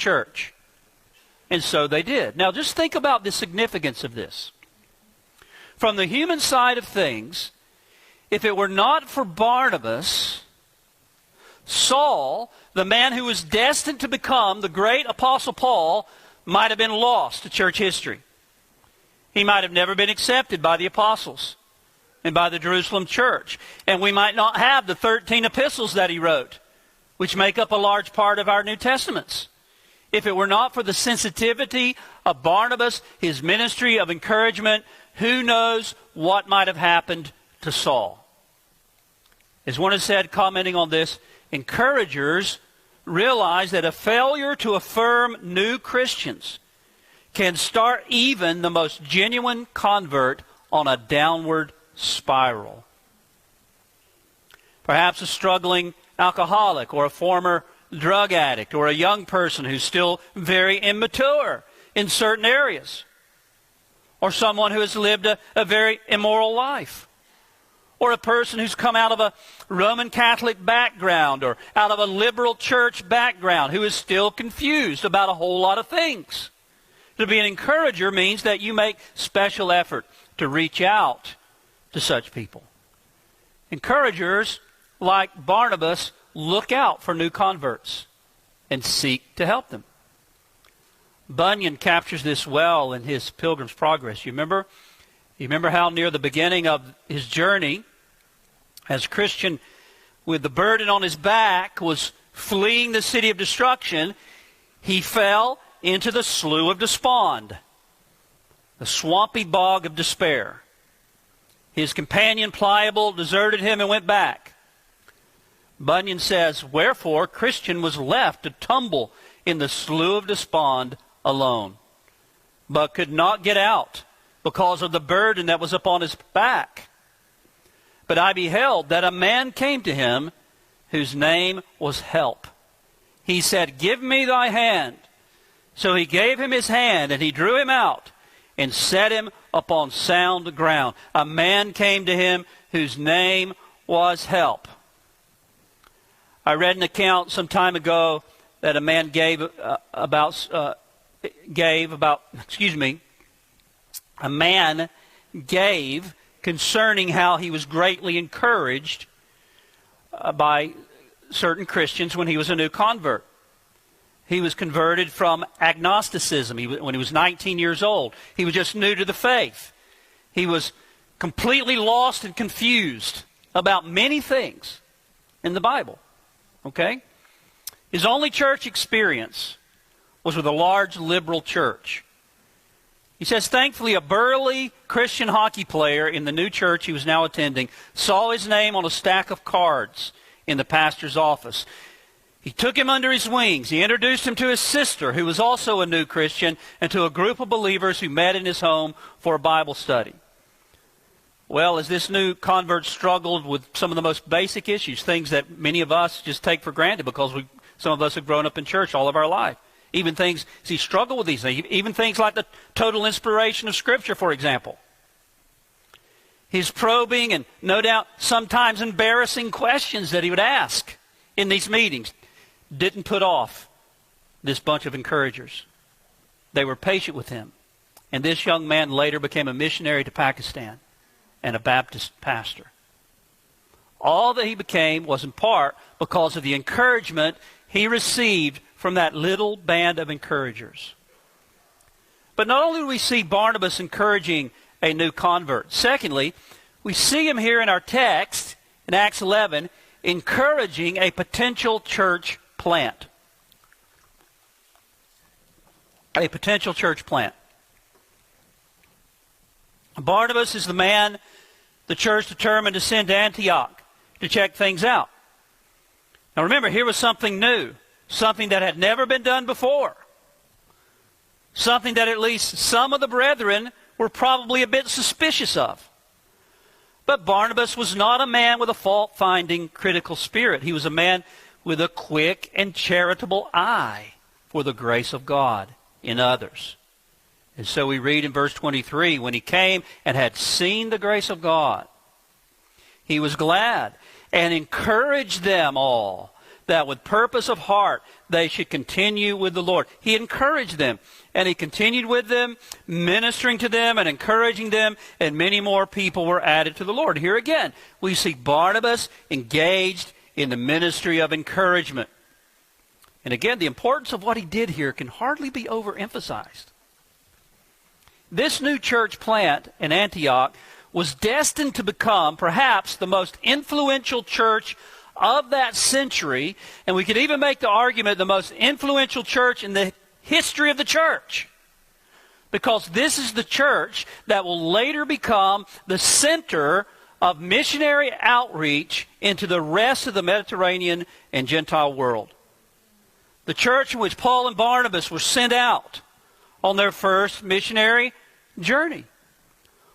church. And so they did. Now just think about the significance of this. From the human side of things, if it were not for Barnabas, Saul, the man who was destined to become the great Apostle Paul, might have been lost to church history. He might have never been accepted by the apostles and by the Jerusalem church. And we might not have the 13 epistles that he wrote, which make up a large part of our New Testaments. If it were not for the sensitivity of Barnabas, his ministry of encouragement, who knows what might have happened to Saul. As one has said, commenting on this, encouragers realize that a failure to affirm new Christians can start even the most genuine convert on a downward spiral. Perhaps a struggling alcoholic or a former drug addict or a young person who's still very immature in certain areas, or someone who has lived a very immoral life, or a person who's come out of a Roman Catholic background or out of a liberal church background who is still confused about a whole lot of things. To be an encourager means that you make special effort to reach out to such people. Encouragers, like Barnabas, look out for new converts and seek to help them. Bunyan captures this well in his Pilgrim's Progress. You remember how near the beginning of his journey, as a Christian with the burden on his back was fleeing the city of destruction, he fell into the slough of despond, the swampy bog of despair. His companion Pliable deserted him and went back. Bunyan says, "Wherefore Christian was left to tumble in the slough of despond alone, but could not get out because of the burden that was upon his back. But I beheld that a man came to him whose name was Help. He said, Give me thy hand. So he gave him his hand, and he drew him out and set him upon sound ground. A man came to him whose name was Help." I read an account some time ago that a man gave concerning how he was greatly encouraged by certain Christians when he was a new convert. He was converted from agnosticism when he was 19 years old. He was just new to the faith. He was completely lost and confused about many things in the Bible. Okay? His only church experience was with a large liberal church. He says, thankfully, a burly Christian hockey player in the new church he was now attending saw his name on a stack of cards in the pastor's office. He took him under his wings. He introduced him to his sister, who was also a new Christian, and to a group of believers who met in his home for a Bible study. Well, as this new convert struggled with some of the most basic issues, things that many of us just take for granted because some of us have grown up in church all of our life. Even things, he struggled with these things. Even things like the total inspiration of Scripture, for example. His probing and no doubt sometimes embarrassing questions that he would ask in these meetings didn't put off this bunch of encouragers. They were patient with him. And this young man later became a missionary to Pakistan and a Baptist pastor. All that he became was in part because of the encouragement he received from that little band of encouragers. But not only do we see Barnabas encouraging a new convert, secondly, we see him here in our text in Acts 11 encouraging a potential church plant. A potential church plant. Barnabas is the man the church determined to send to Antioch to check things out. Now remember, here was something new, something that had never been done before, something that at least some of the brethren were probably a bit suspicious of. But Barnabas was not a man with a fault-finding, critical spirit. He was a man with a quick and charitable eye for the grace of God in others. And so we read in verse 23, when he came and had seen the grace of God, he was glad and encouraged them all that with purpose of heart they should continue with the Lord. He encouraged them, and he continued with them, ministering to them and encouraging them, and many more people were added to the Lord. Here again, we see Barnabas engaged in the ministry of encouragement. And again, the importance of what he did here can hardly be overemphasized. This new church plant in Antioch was destined to become perhaps the most influential church of that century, and we could even make the argument the most influential church in the history of the church, because this is the church that will later become the center of missionary outreach into the rest of the Mediterranean and Gentile world. The church in which Paul and Barnabas were sent out on their first missionary journey.